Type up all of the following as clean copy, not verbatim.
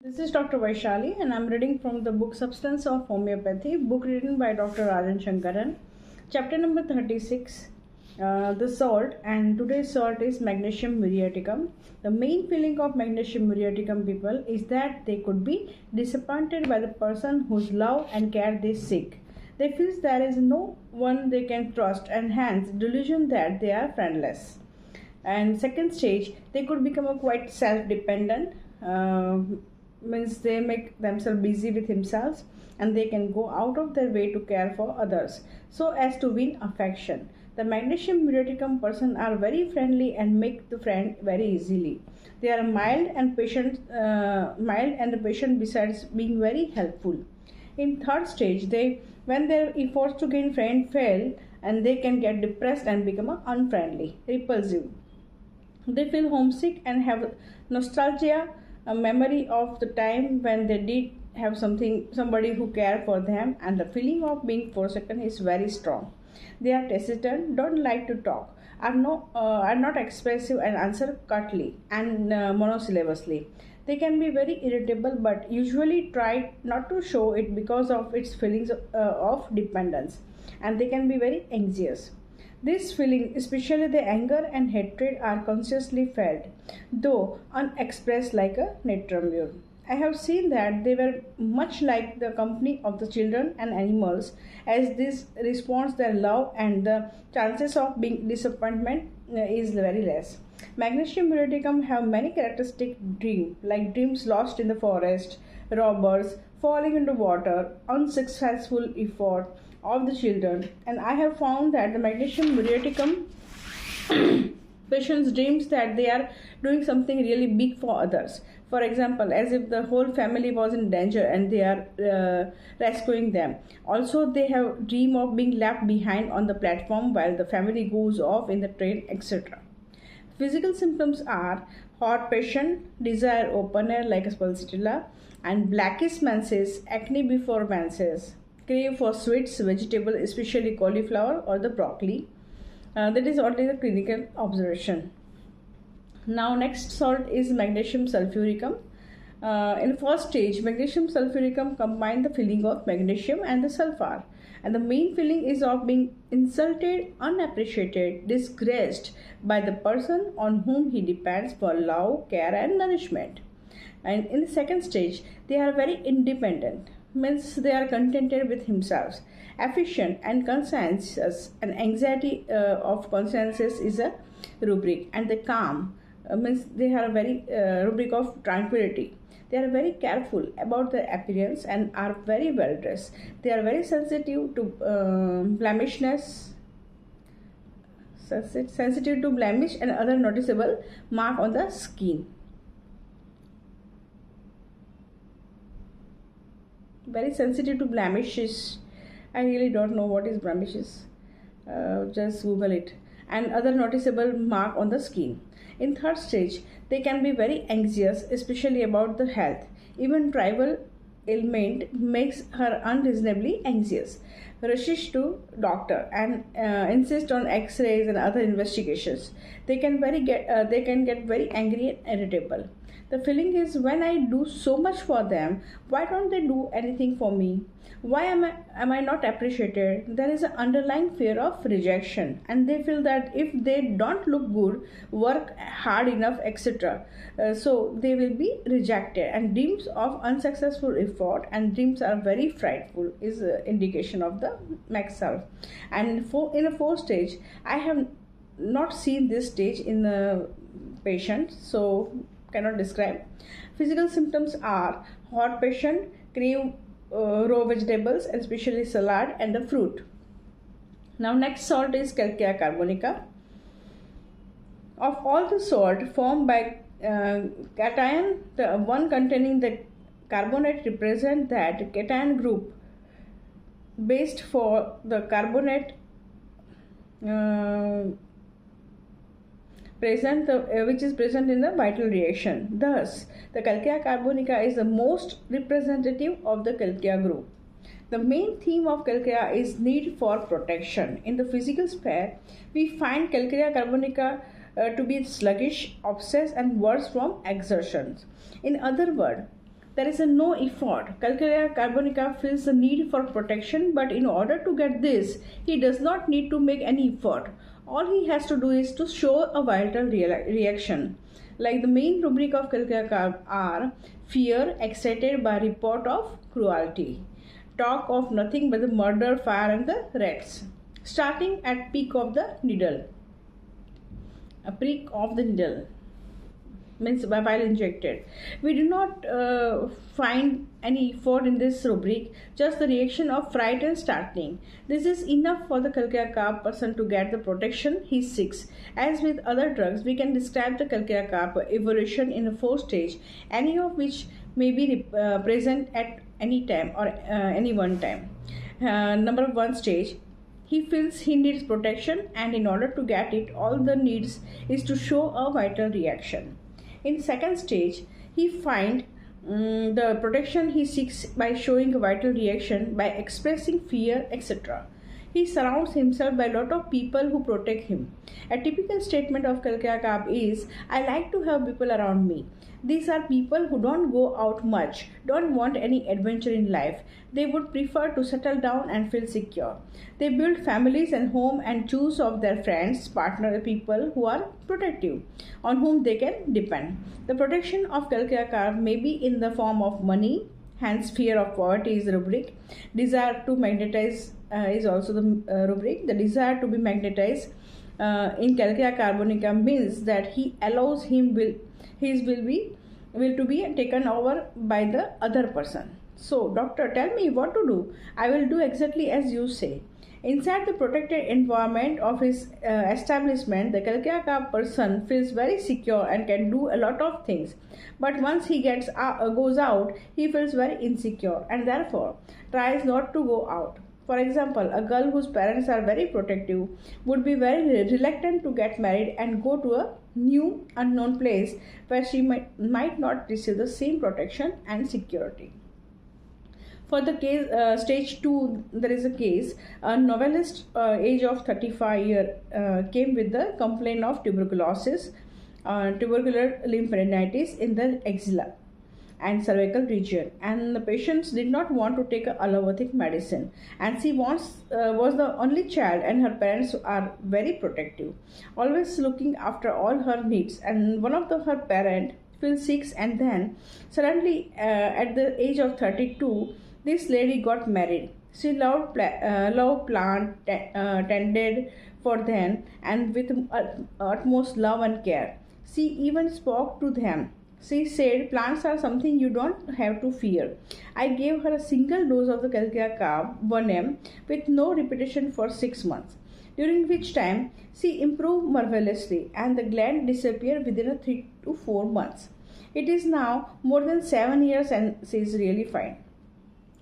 This is Dr. Vaishali and I'm reading from the book Substance of Homeopathy, book written by Dr.Rajan Shankaran. Chapter number 36, the salt, and today's salt is magnesium muriaticum. The main feeling of magnesium muriaticum people is that they could be disappointed by the person whose love and care they seek. They feel there is no one they can trust and hence delusion that they are friendless. And second stage, they could become a quite self-dependent. Means they make themselves busy with themselves and they can go out of their way to care for others so as to win affection. The magnesium muriaticum person are very friendly and make the friend very easily. They are mild and patient besides being very helpful. In third stage, when their efforts to gain friend fail and they can get depressed and become unfriendly, repulsive. They feel homesick and have nostalgia, a memory of the time when they did have somebody who cared for them, and the feeling of being forsaken is very strong. They are taciturn, don't like to talk, are not expressive and answer curtly and monosyllabously. They can be very irritable but usually try not to show it because of its feelings of dependence, and they can be very anxious. This feeling, especially the anger and hatred, are consciously felt, though unexpressed like a tremor. I have seen that they were much like the company of the children and animals, as this responds their love and the chances of being disappointment is very less. Magnesium muriaticum have many characteristic dreams, like dreams lost in the forest, robbers, falling into water, unsuccessful effort of the children, and I have found that the magnesium muriaticum patients dreams that they are doing something really big for others. For example, as if the whole family was in danger and they are rescuing them. Also, they have dream of being left behind on the platform while the family goes off in the train, etc. Physical symptoms are hot passion, desire open air like a pulsatilla, and blackish menses, acne before menses, crave for sweets, vegetable, especially cauliflower or the broccoli. That is only the clinical observation. Now next salt is magnesium sulfuricum. In first stage, magnesium sulfuricum combine the feeling of magnesium and the sulfur, and the main feeling is of being insulted, unappreciated, disgraced by the person on whom he depends for love, care and nourishment. And in the second stage, they are very independent, means they are contented with themselves, efficient and conscientious, and anxiety of consciences is a rubric, and the calm means they have a very rubric of tranquility. They are very careful about their appearance and are very well dressed. They are very sensitive to blemishness, sensitive to blemish and other noticeable mark on the skin. Very sensitive to blemishes. I really don't know what is blemishes. Just Google it. And other noticeable mark on the skin. In third stage, they can be very anxious, especially about the health. Even trivial ailment makes her unreasonably anxious. Rushes to doctor and insist on X-rays and other investigations. They can get very angry and irritable. The feeling is, when I do so much for them, why don't they do anything for me? Why am I not appreciated? There is an underlying fear of rejection, and they feel that if they don't look good, work hard enough, etc., so they will be rejected. And dreams of unsuccessful effort and dreams are very frightful is an indication of the max self. And in a fourth stage, I have not seen this stage in the patient, so cannot describe. Physical symptoms are hot passion, crave raw vegetables, especially salad and the fruit. Now next salt is calcea carbonica. Of all the salt formed by cation, the one containing the carbonate represent that cation group based for the carbonate which is present in the vital reaction. Thus, the calcea carbonica is the most representative of the calcea group. The main theme of calcea is need for protection. In the physical sphere, we find calcea carbonica to be sluggish, obsessed, and worse from exertions. In other words, there is a no effort. Calcarea carbonica feels the need for protection, but in order to get this, he does not need to make any effort. All he has to do is to show a vital reaction. Like the main rubric of Calcarea carb are fear excited by report of cruelty, talk of nothing but the murder, fire and the rats, starting at peak of the needle. A prick of the needle means while injected. We do not find any effort in this rubric, just the reaction of fright and startling. This is enough for the Calcarea carb person to get the protection he seeks. As with other drugs, we can describe the Calcarea carb evolution in a 4 stage, any of which may be present at any time or any one time. Number 1 stage, he feels he needs protection, and in order to get it, all the needs is to show a vital reaction. In 2nd stage, he finds the protection he seeks by showing a vital reaction, by expressing fear, etc. He surrounds himself by a lot of people who protect him. A typical statement of Calcarea carb is, I like to have people around me. These are people who don't go out much, don't want any adventure in life. They would prefer to settle down and feel secure. They build families and home and choose of their friends, partner, people who are protective, on whom they can depend. The protection of Calcarea carb may be in the form of money, hence fear of poverty is the rubric. Desire to magnetize is also the rubric. The desire to be magnetized in Calcarea carbonica means that he allows his will to be taken over by the other person. So, doctor, tell me what to do. I will do exactly as you say. Inside the protected environment of his establishment, the Calcarea carb person feels very secure and can do a lot of things. But once he goes out, he feels very insecure and therefore tries not to go out. For example, a girl whose parents are very protective would be very reluctant to get married and go to a new unknown place where she might not receive the same protection and security. For the case stage 2, there is a case. A novelist age of 35 years came with the complaint of tuberculosis, tubercular lymphadenitis in the axilla and cervical region, and the patients did not want to take allopathic medicine, and she was the only child, and her parents are very protective, always looking after all her needs, and one of her parents fell sick, and then suddenly at the age of 32 this lady got married. She loved plant, tended for them and with utmost love and care. She even spoke to them. She said, plants are something you don't have to fear. I gave her a single dose of the Calcarea carb, 1 m, with no repetition for 6 months, during which time she improved marvelously and the gland disappeared within 3 to 4 months. It is now more than 7 years and she is really fine.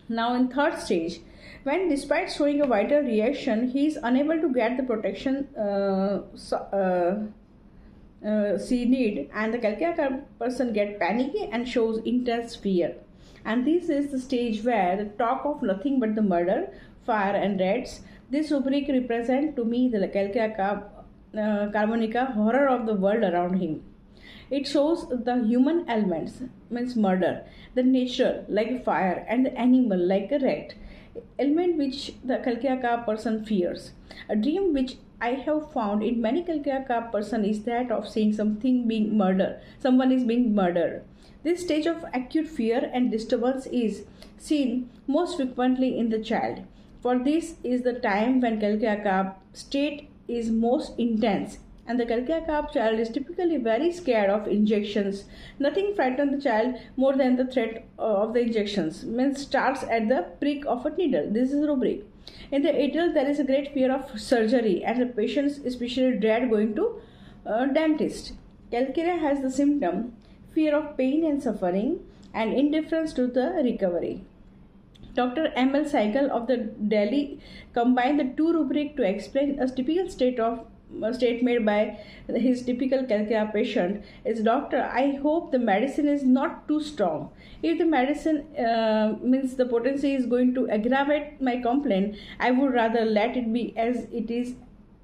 Now in 3rd stage, when despite showing a vital reaction, he is unable to get the protection she need, and the Calcarea carb person get panicky and shows intense fear. And this is the stage where the talk of nothing but the murder, fire and rats. This rubric represent to me the Calcarea carbonica horror of the world around him. It shows the human elements, means murder, the nature like fire, and the animal like a rat, element which the Calcarea carb person fears. A dream which I have found in many Calcarea carb person is that of seeing someone is being murdered. This stage of acute fear and disturbance is seen most frequently in the child. For this is the time when Calcarea carb state is most intense, and the Calcarea carb child is typically very scared of injections. Nothing frightens the child more than the threat of the injections. Means starts at the prick of a needle. This is rubric. In the adult, there is a great fear of surgery, and the patients especially dread going to dentist. Calcarea has the symptom fear of pain and suffering and indifference to the recovery. Dr. M.L. Saigal of the Delhi combined the 2 rubric to explain a typical state made by his typical Calcarea patient is, doctor, I hope the medicine is not too strong. If the medicine means the potency is going to aggravate my complaint, I would rather let it be as it is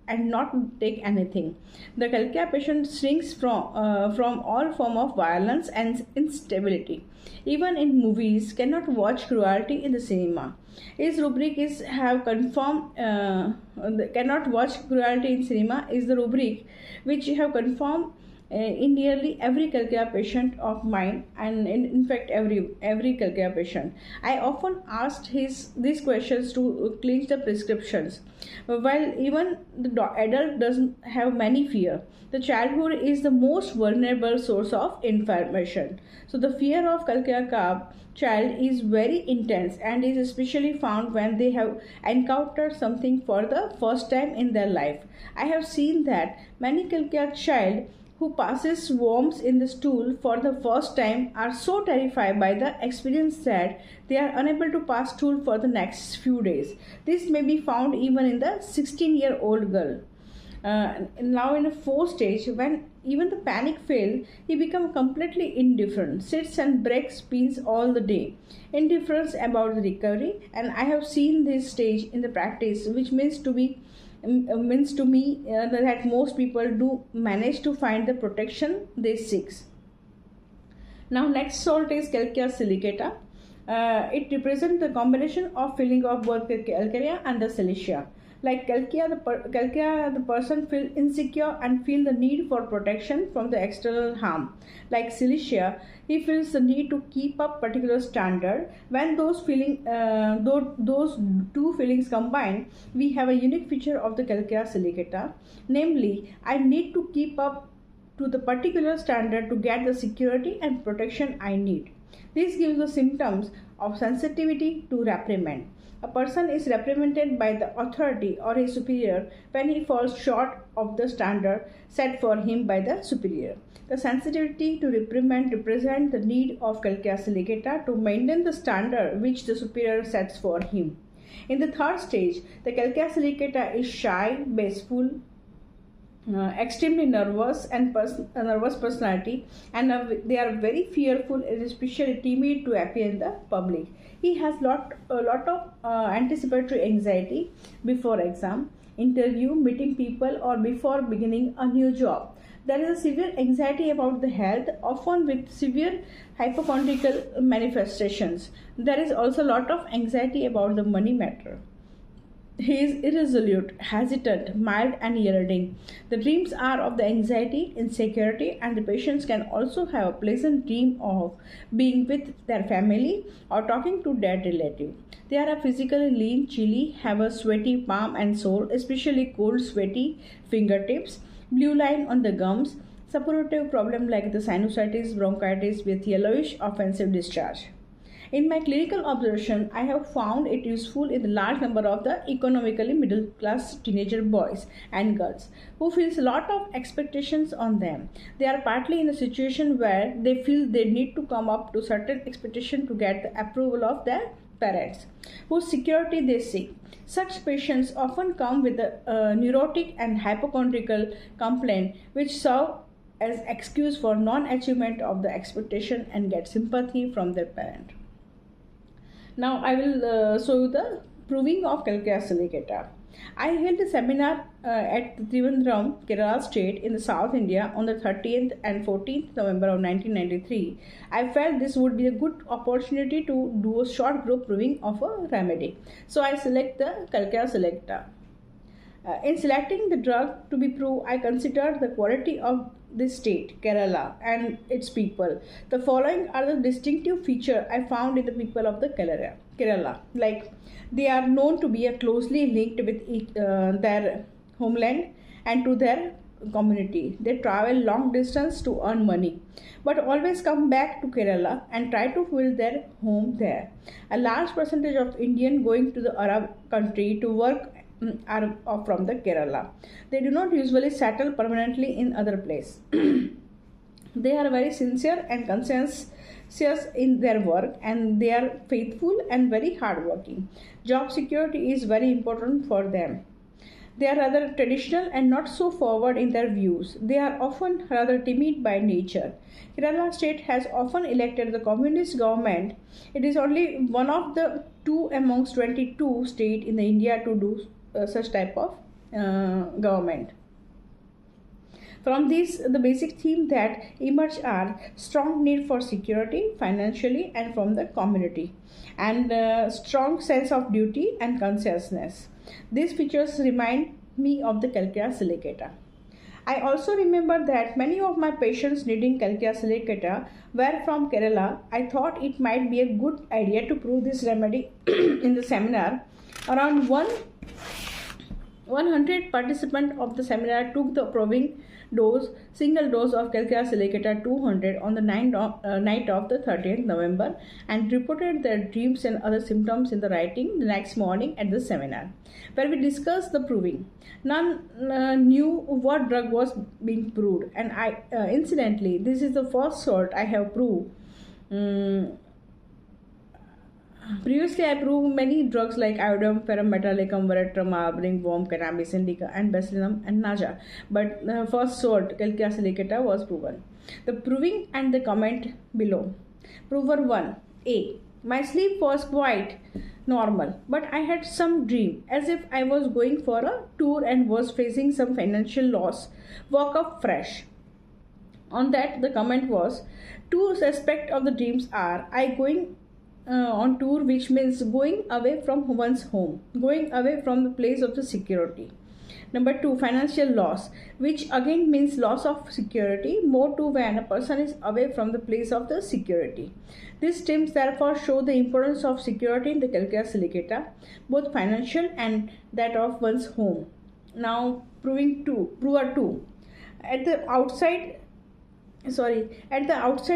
and not take anything. The calcarea patient shrinks from all form of violence and instability. Even in movies, cannot watch cruelty in the cinema. His rubric is have confirmed cannot watch cruelty in cinema is the rubric which have confirmed in nearly every calcarea patient of mine, and in fact every calcarea patient. I often asked these questions to clinch the prescriptions. While even the adult doesn't have many fear, the childhood is the most vulnerable source of information. So the fear of calcarea child is very intense and is especially found when they have encountered something for the first time in their life. I have seen that many calcarea child who passes worms in the stool for the first time are so terrified by the experience that they are unable to pass stool for the next few days. This may be found even in the 16-year-old girl. Now in a fourth stage, when even the panic fails, he becomes completely indifferent, sits and breaks pins all the day. Indifference about the recovery, and I have seen this stage in the practice, which means to me that most people do manage to find the protection they seek. Now next salt is calcarea silicata. It represents the combination of feeling of both calcarea and the silicia. Like calcarea, the person feels insecure and feel the need for protection from the external harm. Like silicia, he feels the need to keep up particular standard. When those two feelings combine, we have a unique feature of the calcarea silicata. Namely, I need to keep up to the particular standard to get the security and protection I need. This gives the symptoms of sensitivity to reprimand. A person is reprimanded by the authority or his superior when he falls short of the standard set for him by the superior. The sensitivity to reprimand represents the need of calcarea silicata to maintain the standard which the superior sets for him. In the third stage, the calcarea silicata is shy, bashful, extremely nervous and nervous personality, and they are very fearful and especially timid to appear in the public. He has a lot of anticipatory anxiety before exam, interview, meeting people, or before beginning a new job. There is a severe anxiety about the health, often with severe hypochondriacal manifestations. There is also a lot of anxiety about the money matter. He is irresolute, hesitant, mild, and yielding. The dreams are of the anxiety, insecurity, and the patients can also have a pleasant dream of being with their family or talking to dead relative. They are physically lean, chilly, have a sweaty palm and sole, especially cold, sweaty fingertips, blue line on the gums, suppurative problem like the sinusitis, bronchitis with yellowish offensive discharge. In my clinical observation, I have found it useful in the large number of the economically middle class teenager boys and girls who feels a lot of expectations on them. They are partly in a situation where they feel they need to come up to certain expectation to get the approval of their parents, whose security they seek. Such patients often come with a neurotic and hypochondriacal complaint which serve as excuse for non-achievement of the expectation and get sympathy from their parent. Now I will show you the proving of calcarea silicata. I held a seminar at Trivandrum, Kerala state in the South India on the 30th and 14th November of 1993. I felt this would be a good opportunity to do a short group proving of a remedy. So I select the calcarea silicata. In selecting the drug to be proved, I considered the quality of this state, Kerala, and its people. The following are the distinctive features I found in the people of the Kerala. Like, they are known to be closely linked with their homeland and to their community. They travel long distance to earn money, but always come back to Kerala and try to build their home there. A large percentage of Indian going to the Arab country to work are from the Kerala. They do not usually settle permanently in other place. They are very sincere and conscientious in their work, and they are faithful and very hardworking. Job security is very important for them. They are rather traditional and not so forward in their views. They are often rather timid by nature. Kerala state has often elected the communist government. It is only one of the two amongst 22 states in India to do such type of government. From these, the basic theme that emerge are strong need for security financially and from the community, and strong sense of duty and consciousness. These features remind me of the Calcutta silicata. I also remember that many of my patients needing Calcutta silicata were from Kerala. I thought it might be a good idea to prove this remedy in the seminar. Around 100 participants of the seminar took the proving single dose of Calcutta silicata 200 on the night of the 30th November and reported their dreams and other symptoms in the writing the next morning at the seminar, where we discussed the proving. None knew what drug was being proved, and incidentally, this is the first sort I have proved. Previously, I proved many drugs like iodine, ferrum metallicum, veratrum, arbring, worm, cannabis indica, and bacillum and naja. But the first sort, Calcutta silicata, was proven. The proving and the comment below. Prover 1. A. My sleep was quite normal, but I had some dream as if I was going for a tour and was facing some financial loss. Woke up fresh. On that, the comment was, two aspects of the dreams are I going on tour, which means going away from one's home, going away from the place of the security. Number 2, financial loss, which again means loss of security, more to when a person is away from the place of the security. These dreams therefore show the importance of security in the Calcutta silicata, both financial and that of one's home. Now, prover 2. At the outset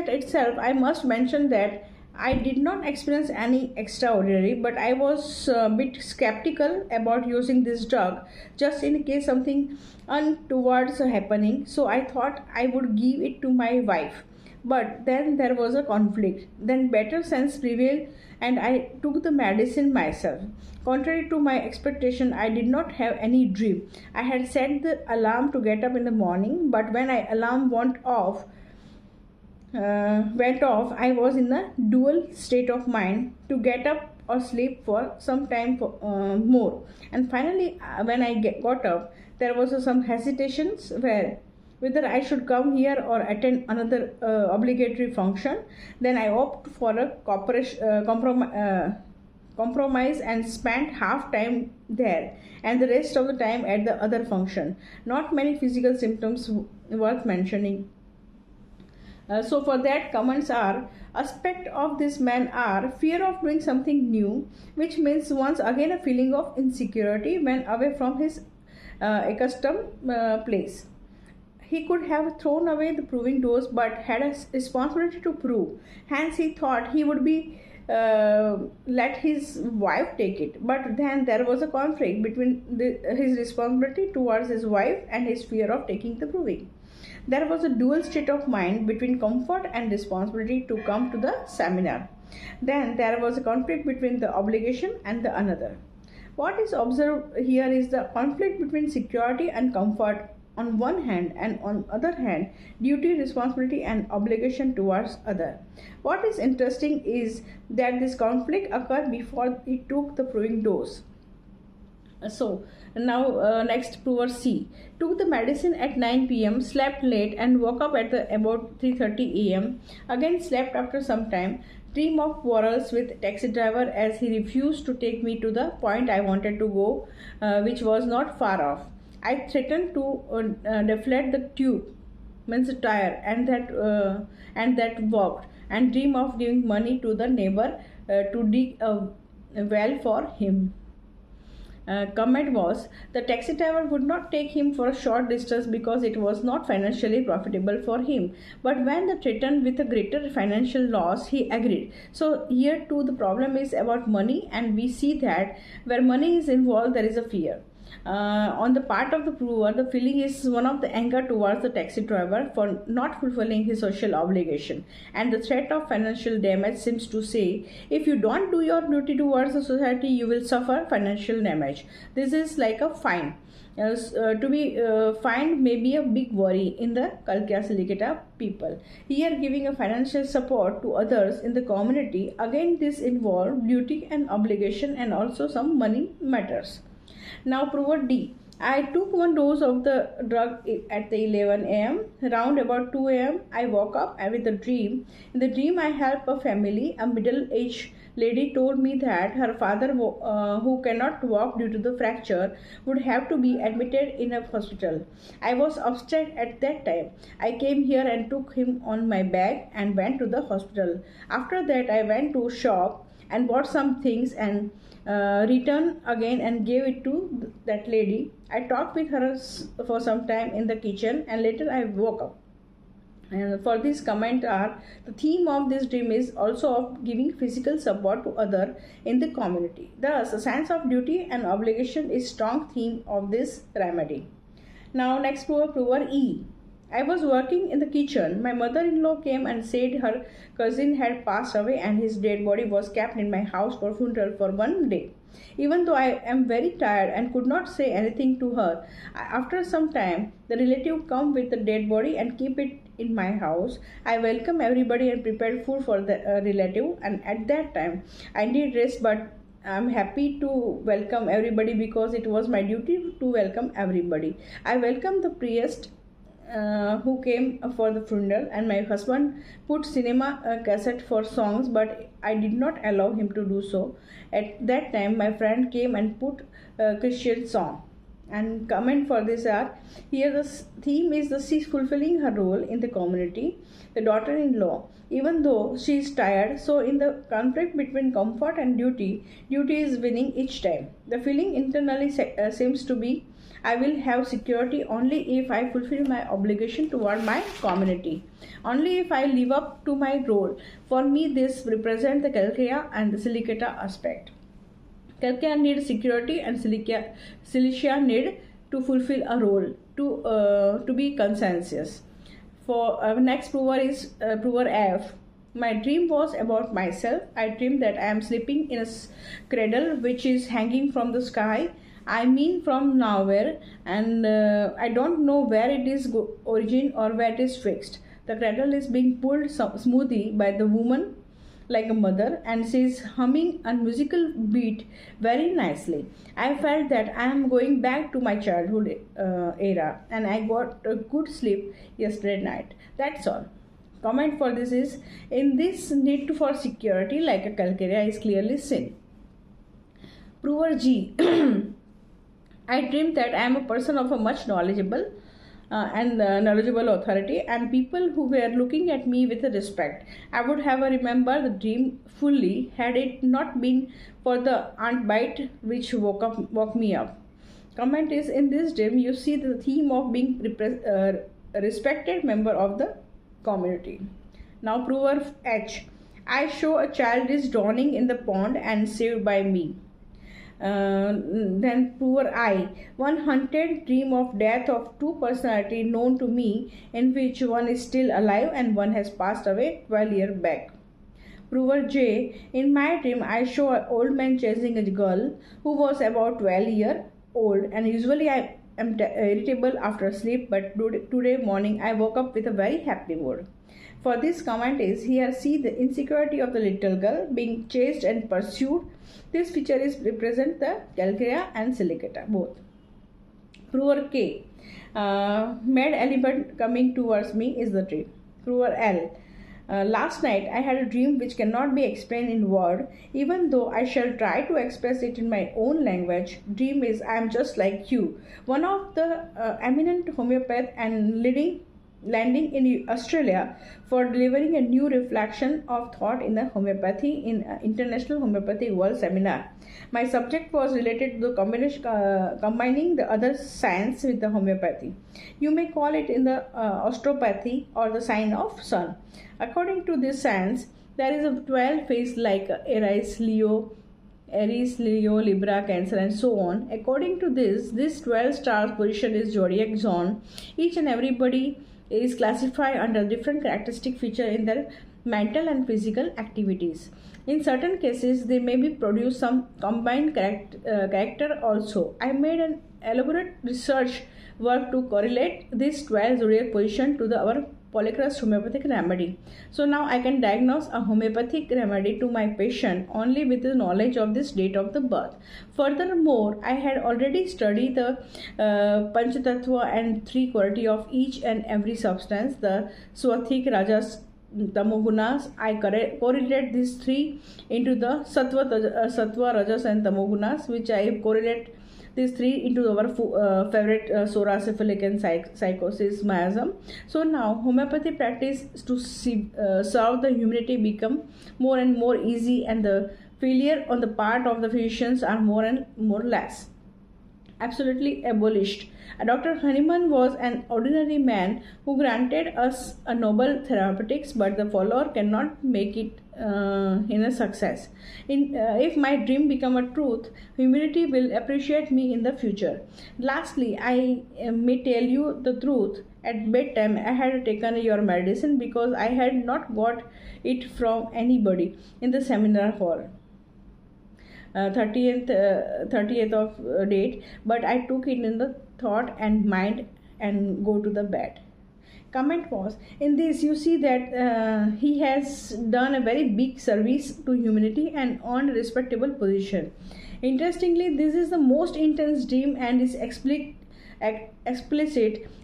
itself, I must mention that I did not experience any extraordinary, but I was a bit skeptical about using this drug just in case something untoward's happening. So I thought I would give it to my wife. But then there was a conflict. Then better sense prevailed and I took the medicine myself. Contrary to my expectation, I did not have any dream. I had set the alarm to get up in the morning, but when alarm went off, I was in a dual state of mind to get up or sleep for some time more. And finally, when I got up, there was some hesitations whether I should come here or attend another obligatory function. Then I opted for a compromise and spent half time there and the rest of the time at the other function. Not many physical symptoms worth mentioning. So for that, comments are, aspect of this man are fear of doing something new, which means once again a feeling of insecurity when away from his accustomed place. He could have thrown away the proving dose but had a responsibility to prove. Hence he thought he would be let his wife take it. But then there was a conflict between his responsibility towards his wife and his fear of taking the proving. There was a dual state of mind between comfort and responsibility to come to the seminar. Then there was a conflict between the obligation and the another. What is observed here is the conflict between security and comfort on one hand and on other hand duty, responsibility and obligation towards other. What is interesting is that this conflict occurred before he took the proving dose. So now next, prover C. Took the medicine at 9 p.m., slept late and woke up at about 3:30 a.m. Again slept after some time. Dream of quarrels with taxi driver as he refused to take me to the point I wanted to go, which was not far off. I threatened to deflate the tube, means the tire, and that worked. And dream of giving money to the neighbor to dig a well for him. Comment was, the taxi driver would not take him for a short distance because it was not financially profitable for him. But when the threatened with a greater financial loss, he agreed. So here too the problem is about money, and we see that where money is involved there is a fear. On the part of the prover, the feeling is one of the anger towards the taxi driver for not fulfilling his social obligation, and the threat of financial damage seems to say, if you don't do your duty towards the society, you will suffer financial damage. This is like a fine. To be fined may be a big worry in the Calcutta silicata people. Here, giving a financial support to others in the community, again this involves duty and obligation and also some money matters. Now prover D. I took one dose of the drug at the 11 a.m. Round about 2 a.m., I woke up with a dream. In the dream, I helped a family. A middle-aged lady told me that her father, who cannot walk due to the fracture, would have to be admitted in a hospital. I was upset at that time. I came here and took him on my back and went to the hospital. After that, I went to a shop and bought some things and returned again and gave it to that lady. I talked with her for some time in the kitchen and later I woke up. And for this comment are the theme of this dream is also of giving physical support to other in the community. Thus, a sense of duty and obligation is strong theme of this remedy. Now next prover E. I was working in the kitchen. My mother-in-law came and said her cousin had passed away and his dead body was kept in my house for funeral for 1 day. Even though I am very tired and could not say anything to her, after some time the relative come with the dead body and keep it in my house. I welcome everybody and prepared food for the relative, and at that time I need rest, but I'm happy to welcome everybody because it was my duty to welcome everybody. I welcome the priest who came for the funeral, and my husband put cinema cassette for songs, but I did not allow him to do so. At that time my friend came and put Christian song. And comment for this are here the theme is the she is fulfilling her role in the community, the daughter-in-law, even though she is tired. So in the conflict between comfort and duty is winning each time. The feeling internally seems to be I will have security only if I fulfill my obligation toward my community, only if I live up to my role. For me, this represents the Calcarea and the Silicata aspect. Calcarea needs security and Cilicia need to fulfill a role, to be consensus. For next prover is prover F. My dream was about myself. I dreamed that I am sleeping in a cradle which is hanging from the sky. I mean from nowhere, and I don't know where it is origin or where it is fixed. The cradle is being pulled smoothly by the woman like a mother, and she is humming a musical beat very nicely. I felt that I am going back to my childhood era, and I got a good sleep yesterday night. That's all. Comment for this is in this need for security like a Calcarea is clearly seen. Prover G. I dreamed that I am a person of a much knowledgeable knowledgeable authority, and people who were looking at me with respect. I would have remembered the dream fully had it not been for the ant bite which woke me up. Comment is in this dream you see the theme of being a respected member of the community. Now prover H. I show a child is drowning in the pond and saved by me. Then poor I. One haunted dream of death of two personalities known to me, in which one is still alive and one has passed away 12 years back. Prover J. In my dream I show an old man chasing a girl who was about 12 years old, and usually I am irritable after sleep, but today morning I woke up with a very happy mood. For this comment is here see the insecurity of the little girl being chased and pursued. This feature is represent the Calcarea and Silicata both. Prover K. Mad elephant coming towards me is the dream. Prover L. Last night I had a dream which cannot be explained in word, even though I shall try to express it in my own language. Dream is I am just like you. One of the eminent homeopath and landing in Australia for delivering a new reflection of thought in the homeopathy in International Homeopathy World Seminar. My subject was related to the combining the other science with the homeopathy. You may call it in the osteopathy or the sign of sun. According to this science, there is a 12 phase like Aries, Leo, Libra, Cancer, and so on. According to this 12 stars position is zodiac zone. Each and everybody is classified under different characteristic feature in their mental and physical activities. In certain cases, they may be produce some combined character also. I made an elaborate research work to correlate this 12 zodiac position to our polycrust homeopathic remedy. So now I can diagnose a homeopathic remedy to my patient only with the knowledge of this date of the birth. Furthermore, I had already studied the Panchatattva and three quality of each and every substance, the Swathik, Rajas, Tamogunas. I correlate these three into the Sattva, Rajas and Tamogunas, which I correlate these three into our favorite psora, syphilic and psychosis, miasm. So now homeopathy practice to serve the humanity become more and more easy, and the failure on the part of the physicians are more and more less. Absolutely abolished. Dr. Hahnemann was an ordinary man who granted us a noble therapeutics, but the follower cannot make it in a success. If my dream become a truth, humanity will appreciate me in the future. Lastly, I may tell you the truth. At bedtime, I had taken your medicine because I had not got it from anybody in the seminar hall. 30th of date, but I took it in the thought and mind and go to the bed. Comment was, in this you see that he has done a very big service to humanity and earned a respectable position. Interestingly, this is the most intense dream and is explicit.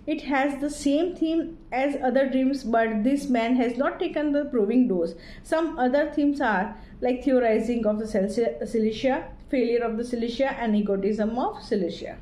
It has the same theme as other dreams, but this man has not taken the proving dose. Some other themes are like theorizing of the Cilicia, failure of the Cilicia, and egotism of Cilicia.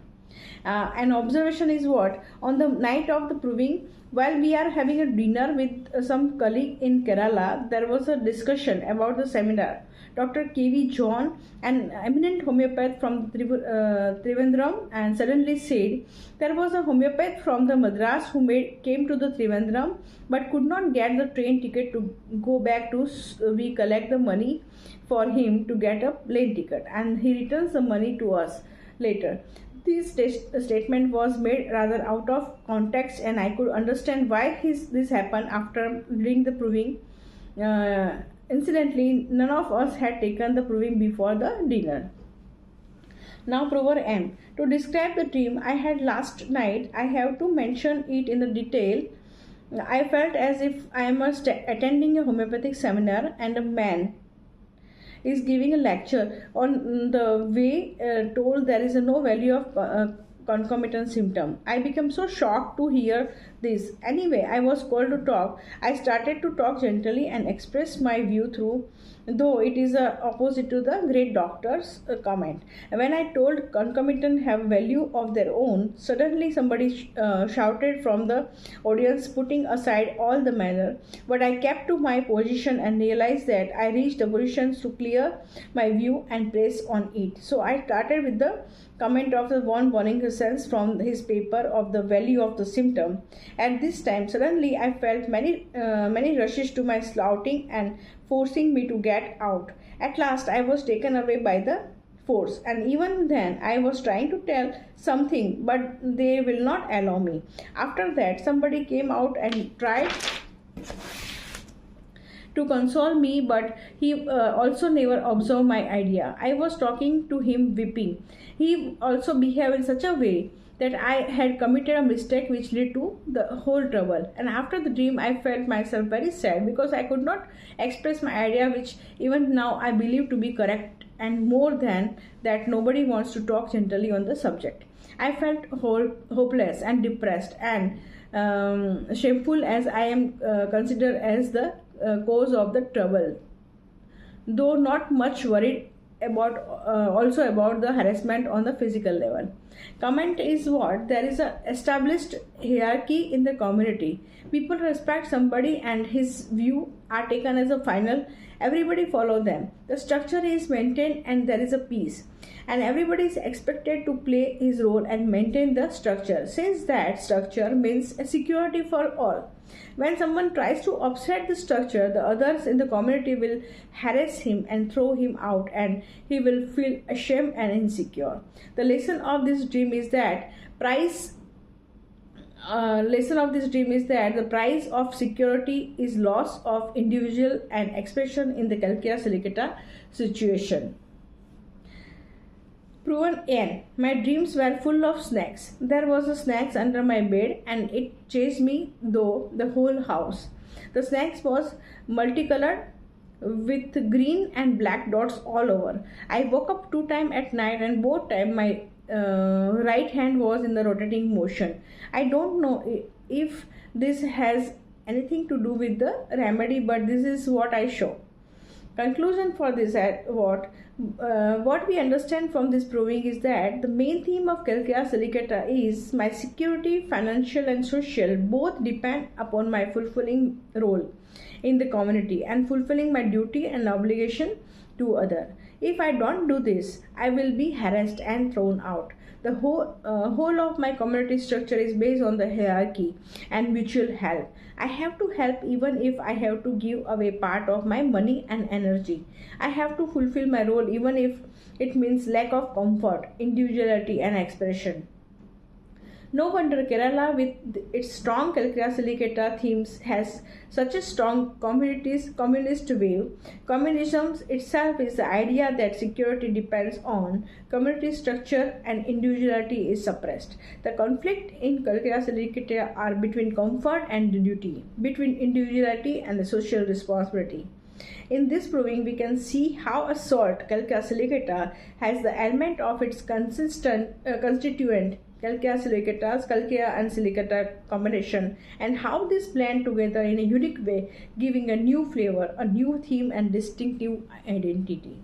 An observation is what? On the night of the proving, while we are having a dinner with some colleague in Kerala, there was a discussion about the seminar. Dr. K.V. John, an eminent homeopath from Trivandrum, and suddenly said there was a homeopath from the Madras who came to the Trivandrum but could not get the train ticket to go back to we collect the money for him to get a plane ticket, and he returns the money to us later. This statement was made rather out of context, and I could understand why this happened after doing the proving. Incidentally, none of us had taken the proving before the dinner. Now, prover M. To describe the dream I had last night, I have to mention it in the detail. I felt as if I am attending a homeopathic seminar and a man is giving a lecture on the way told there is no value of concomitant symptom. I became so shocked to hear this. Anyway, I was called to talk. I started to talk gently and express my view through, though it is opposite to the great doctor's comment. When I told concomitant have value of their own, suddenly somebody shouted from the audience, putting aside all the manner. But I kept to my position and realized that I reached the positions to clear my view and press on it. So I started with the comment of the von Bonninghausen from his paper of the value of the symptom. At this time, suddenly I felt many rushes to my shouting and forcing me to get out. At last, I was taken away by the force, and even then I was trying to tell something, but they will not allow me. After that, somebody came out and tried to console me, but he also never observed my idea. I was talking to him weeping. He also behaved in such a way that I had committed a mistake which led to the whole trouble. And after the dream, I felt myself very sad because I could not express my idea, which even now I believe to be correct, and more than that, nobody wants to talk gently on the subject. I felt hopeless and depressed and shameful, as I am considered as the cause of the trouble, though not much worried about also about the harassment on the physical level. Comment is what? There is a established hierarchy in the community. People respect somebody and his view are taken as a final. Everybody follow them. The structure is maintained and there is a peace. And everybody is expected to play his role and maintain the structure, since that structure means a security for all. When someone tries to upset the structure, the others in the community will harass him and throw him out, and he will feel ashamed and insecure. The lesson of this dream is that the price of security is loss of individual and expression in the calcula silicata situation. Proven N. My dreams were full of snacks. There was a snacks under my bed and it chased me though the whole house. The snacks was multicolored with green and black dots all over. I woke up 2 times at night and both time my right hand was in the rotating motion. I don't know if this has anything to do with the remedy, but this is what I show. Conclusion for this what we understand from this proving is that the main theme of Calcarea silicata is my security, financial and social both depend upon my fulfilling role in the community and fulfilling my duty and obligation to other. If I don't do this, I will be harassed and thrown out. The whole of my community structure is based on the hierarchy and mutual help. I have to help even if I have to give away part of my money and energy. I have to fulfill my role even if it means lack of comfort, individuality and expression. No wonder Kerala, with its strong Calcarea silicata themes, has such a strong communist wave. Communism itself is the idea that security depends on community structure and individuality is suppressed. The conflict in Calcarea silicata are between comfort and duty, between individuality and the social responsibility. In this proving, we can see how a salt, Calcarea silicata, has the element of its constituent Calcarea silicatas, Calcarea and silicata combination, and how this blend together in a unique way, giving a new flavor, a new theme and distinctive identity.